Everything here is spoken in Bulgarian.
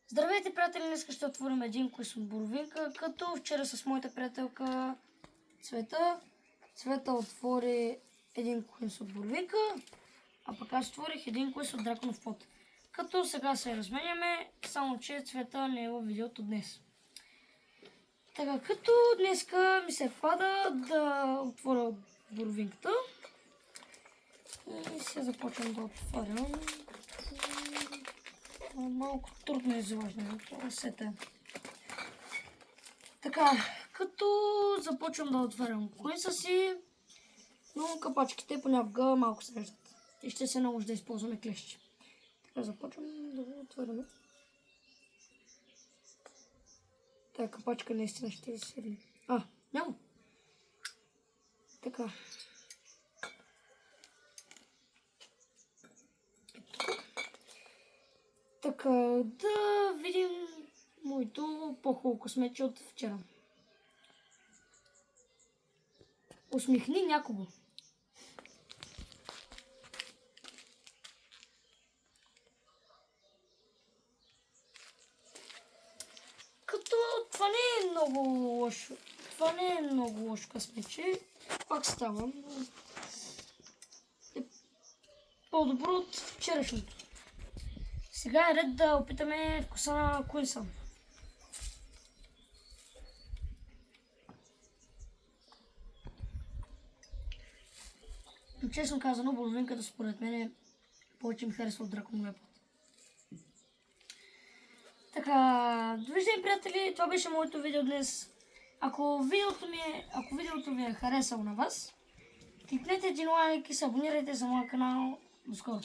Здравейте, приятели! Днес ще отворим един квиз от Боровинка, като вчера с моята приятелка Цвета. Цвета отвори един квиз от Боровинка, а пък аз отворих един квиз от Драконов плот. Като сега се разменяме, само че Цвета не е в видеото днес. Така, като днеска ми се пада да отворя Боровинката. И сега започвам да отварям. Малко трудно излажно, това сета. Така, като започвам да отварям куиса си, но капачките понякога малко се режат и ще се наложи да използваме клещи. Така, започвам да го отваряме. Тая капачка наистина ще се сърни. Няма. Така. Така, да видим моето по-хубаво космече от вчера. Усмихни някого. Като това не е много лошо. Това не е много лошо късмече. Пак ставам. Е по-добро от вчерашното. Сега е ред да опитаме вкуса на куиса. Честно казано, Боровинката според мен повече ми харесва от Драконовия плот. Така, довиждане, приятели, това беше моето видео днес. Ако видеото ви е харесало на вас, кликнете един лайк и се абонирайте за моя канал. До скоро!